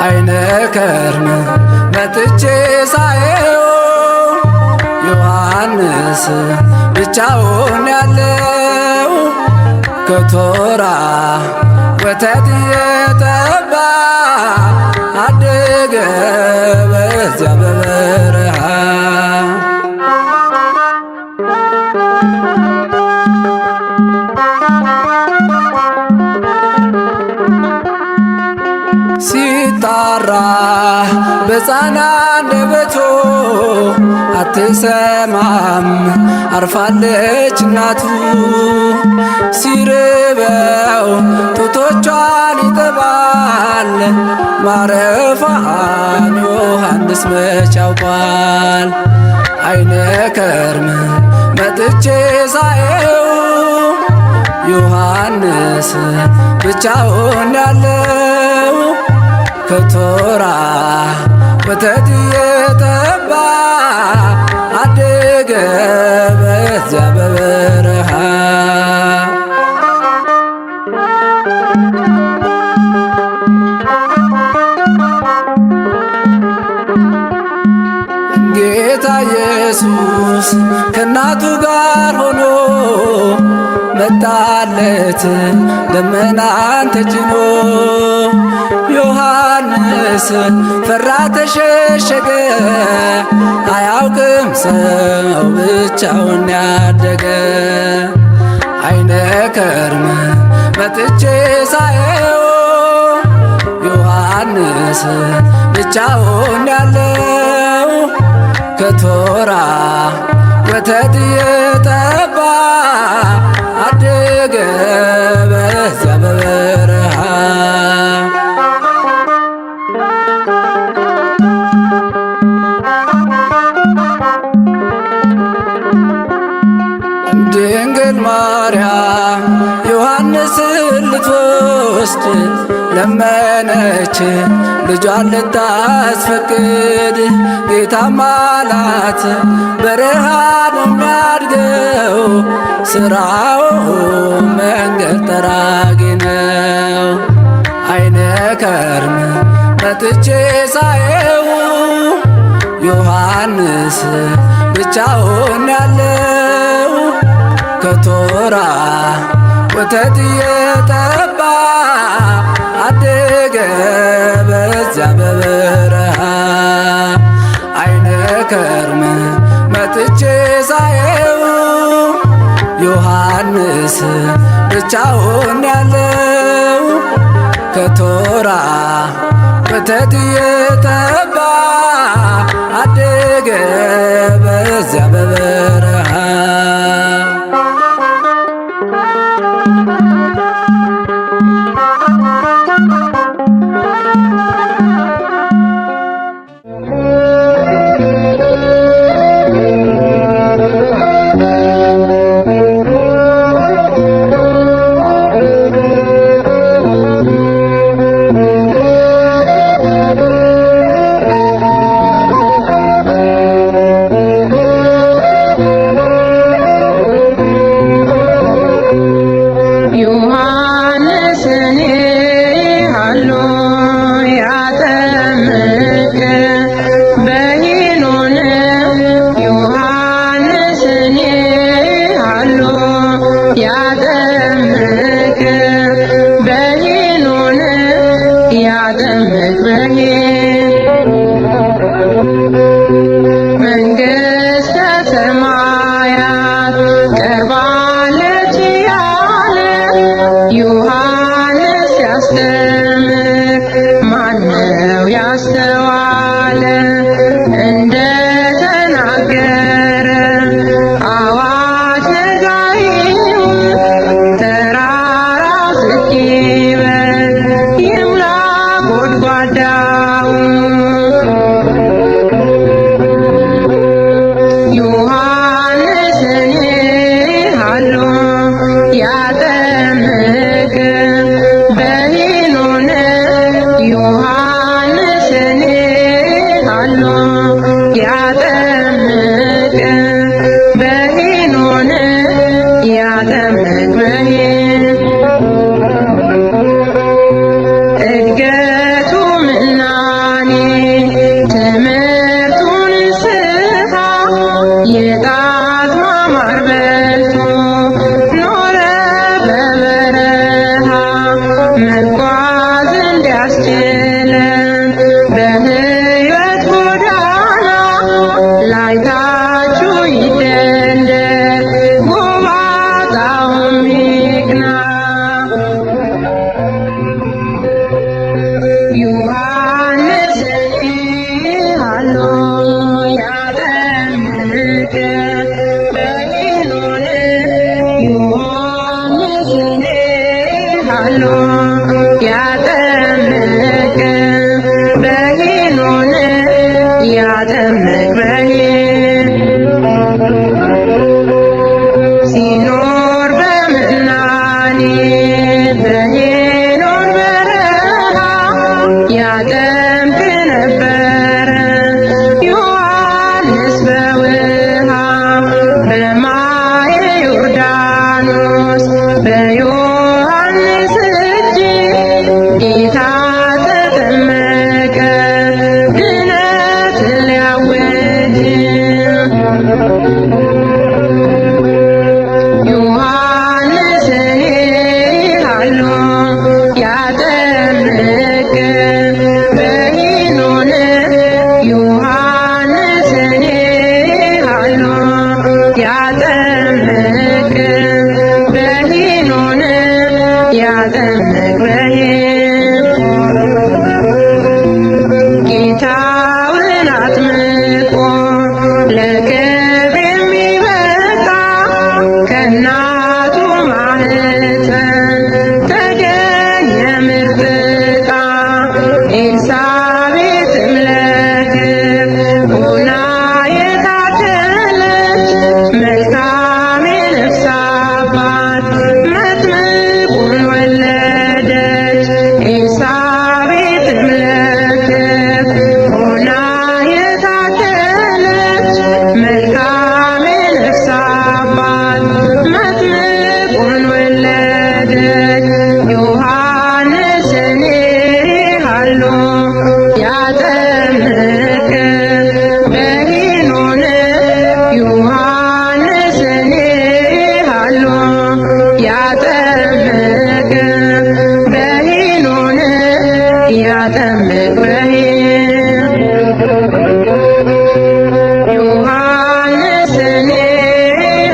አይነ ከርም መጥቼ ሳየው ዮሐንስ ብቻውን ያለው ከቶራ ወተት የጠባ አደገ በዚያ በበረሃ ሲጣራ በሕፃን አንደበቱ አትሰማም አርፋለች እናቱ። ሲርበው ጡቶቿን ይጠባል ማረፏን ዮሐንስ መች ያውቋል። አይነ ከርም መጥቼ ሳየው ዮሐንስ ብቻውን ያለው ከቶራ ወተት የጠባ አደገ በዚያ በበረሃ ጌታ ኢየሱስ ከእናቱ ጋር ሆኖ መጣለት ደመናን ተጭኖ። ዮሐንስ ፈራ ተሸሸገ አያውቅም ሰው ብቻውን ያደገ። አይነ ከርም መጥቼ ሳየው ዮሐንስ ብቻውን ያለው ከቶራ ወተት የጠባ አደገ በዚያ በበረሃ። ድንግል ማርያም ዮሐንስን ልትወስድ ለመነች ልጇን ልታስፈቅድ። ጌታም አላት በረሃ ነው የሚያድገው ስራው መንገድ ጠራጊ ነው። አይነ ከርም መጥቼ ሳየው ዮሐንስ ብቻውን ያለው ከቶራ ወተት የጠባ አደገ በዚያ በበረሃ። አይነ ከርም መጥቼ ሳየው ዮሐንስ ብቻውን ያለው ከቶራ ወተት የጠባ አደገ በዚያ በበረሃ። መንግሥተ ሰማያት ቀርባለች ያለ ዮሐንስ ያስተምር ማነው ያስተዋለ? እንደ ተናገረ አዋጅ ነጋሪው ተራራ ዝቅ ይበል ይሙላ ጎድጓዳው። ዮሐንስን ሃሎ ያጠምቅ በሄኖን ዮሐንስን ሃሎ ያጠምቅ በሄኖን ያጠምቅ በሄን እድገቱ ምናኔ ትምህርቱን ስሃ የጣት ማማር በልቶ ኖረ በበረሃ መጓዝ እንዲያስችለን በሕይወት ጎዳና ላይ ታችሁ ይደንደን ጎባጣውም ይቅና። ዮሐንስን ሃሎ ያጠምቅ በሄኖን ያጠምቅ በሄኖን ያጠምቅ ጌታውን አጥምቆ ለክብር የሚበቃ ከእናቱ ማኅፀን ተገኘ ምርጥ ዕቃ። ኤልሳቤጥም ለክብር ሆና የታደለች መልካም የነፍስ አባት መጥምቁን ወለደች። ኤልሳቤጥም ለክብር ሆና የታደለች መልካም የነፍስ አባት መጥምቁን ወለደች። ዮሐንስን ሃሎ ያጠምቅ በሄኖን ዮሐንስን ሃሎ ያጠምቅ በሄኖን ያጠምቅ ዮሐንስን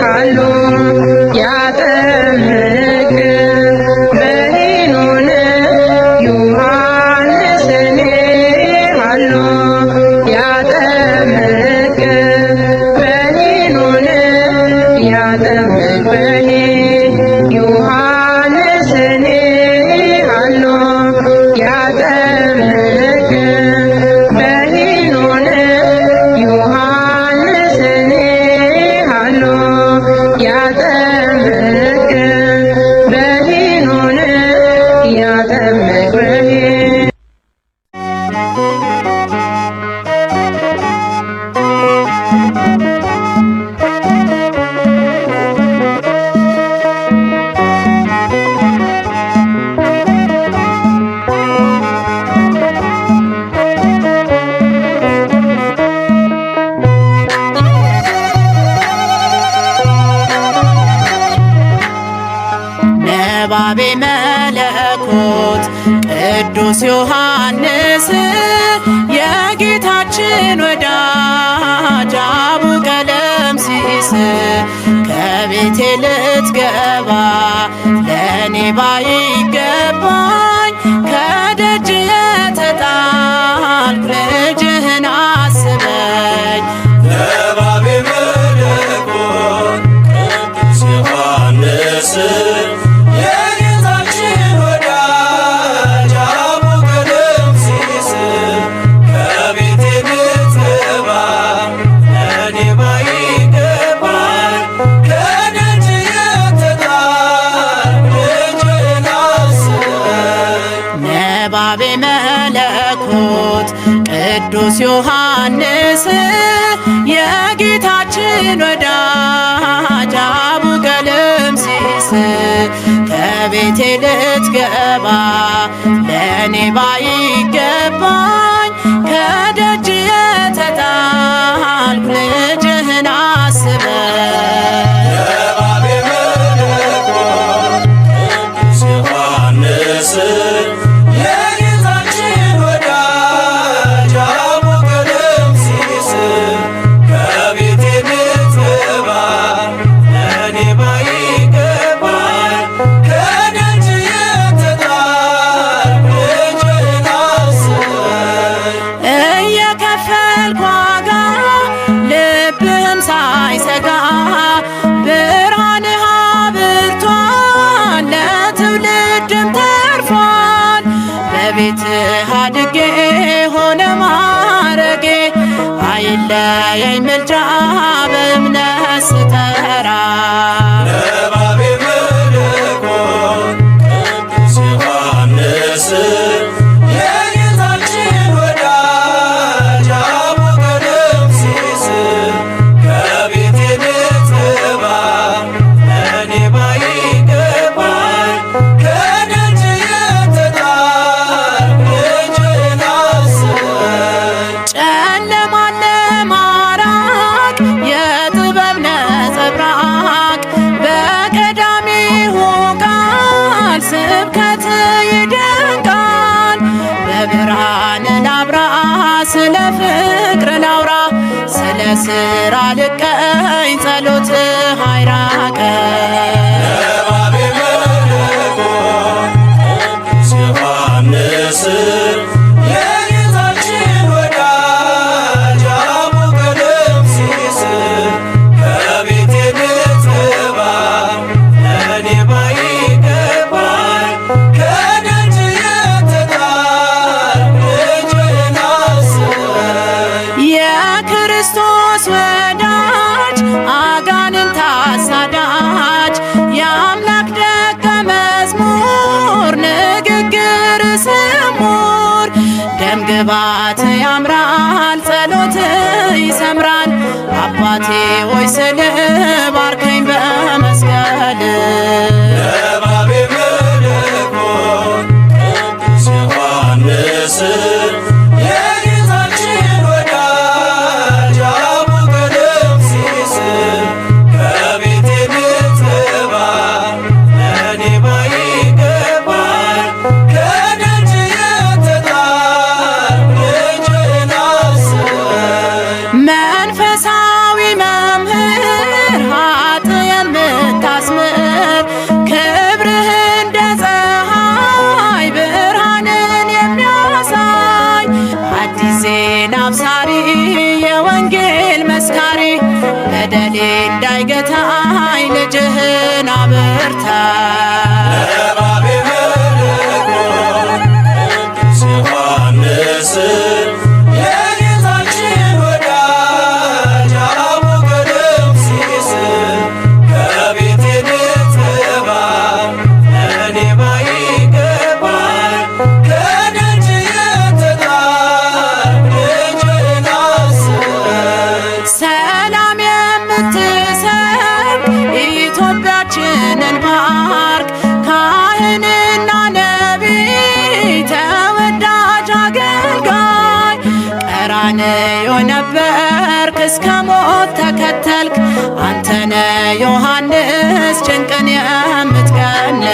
ሃሎ ያጠምቅ በሄኖን ዮሐንስን ሃሎ ያጠምቅ በሄኖን ያጠምቅ ዮሐንስን ሃሎ ያጠምቅ በሄኖን ዮሐንስን ሃሎ ያጠምቅ በሄኖን ያጠምቅ ነባቤ መለኮት ቅዱስ ዮሐንስ የጌታችን ወዳጅ አቡ ቀለምሲስ ከቤቴ ልትገባ ለእኔ ባይገባኝ ከደጅ የተጣልኩ ልጅህን አስበኝ። ነባቤ መለኮት ቅዱስ ዮሐንስ የጌታችን ወዳጅ አቡ ቀለምሲስ ከቤቴ ልትገባ ለእኔ ባይገባኝ ከደጅ የተጣልኩ ልጅህን አስበኝ። ነባቤ መለኮት ቅዱስ ዮሐንስ የጌታችን ወዳጅ አቡ ቀለምሲስ ከቤቴ ልትገባ ለእኔ ባይገባኝ ከደጅ የተጣልኩ ልጅህን አስበኝ። ነባቤ መለኮት ቅዱስ ዮሐንስ የጌታችን ወዳጅ አቡ ቀለምሲስ ከቤቴ ልትገባ ለእኔ ባይገባኝ ከደጅ የተጣልኩ ልጅህን አስበኝ። እየከፈልኩ ዋጋ ልብህም ሳይሰጋ ብርሃንህ አብርቷል ለትውልድም ተርፏል። በቤትህ አድጌ ሆነ ማረጌ አይለየኝ ምልጃ በእምነት ስጠራ። ነባቤ መለኮት ቅዱስ ዮሐንስ የጌታችን ወዳጅ አቡ ቀለምሲስ ከቤቴ ልትገባ ለእኔ ባይገባኝ ከደጅ የተጣልኩ ልጅህን አስበኝ። ጨለማን ለማራቅ የጥበብ ነጸብራቅ በቀዳሚው ቃል ስብከት ይደንቃል። በብርሃን ላብራ ስለ ፍቅር ላውራ ስለ ስራ ልቀኝ ጸሎትህ ራቀ። ነባቤ መለኮት ቅዱስ ዮሐንስ የጌታችን ወዳጅ አቡ ቀለምሲስ ከቤቴ ልትገባ ለእኔ ባይገባኝ ከደጅ የተጣልኩ ልጅህን አስበኝ። የክርስቶስ ወዳጅ አጋንንት አሳዳጅ የአምላክ ደቀ መዝሙር ንግግር ስሙር ደምግባት ያምራል ጸሎት ይሰምራል አባቴ ሆይ ስል ባርከኝ በመስቀል። ነባቤ መለኮት ቅዱስ ዮሐንስ የጌታችን ወዳጅ አቡ ቀለምሲስ ከቤቴ ልትገባ ለእኔ ባይገባኝ ከደጅ የተጣልኩ ልጅህን አስበኝ። መንፈሳዊ መምህር ኃጥ የምታስምር ክብርህ እንደ ፀሐይ ብርሃንን የሚያሳይ አዲስ ዜና አብሳሪ የወንጌል መስካሪ በደሌ እንዳይገታኝ ልጅህን አበርታ። ነባቤ መለኮት ቅዱስ ዮሐንስ የጌታችን ወዳጅ አቡ ቀለምሲስ ከቤቴ ልትገባ ለእኔ ባይገባኝ ከደጅ የተጣልኩ ልጅህን አስበኝ። ሰላም የምትሰብክ ኢትዮጵያችንን ባርክ ካህንና ነቢይ ተወዳጅ አገልጋይ ቀራንዮ ነበርክ እስከ ሞት ተከተልክ አንተነ ዮሐንስ ጭንቅን የምትቀንስ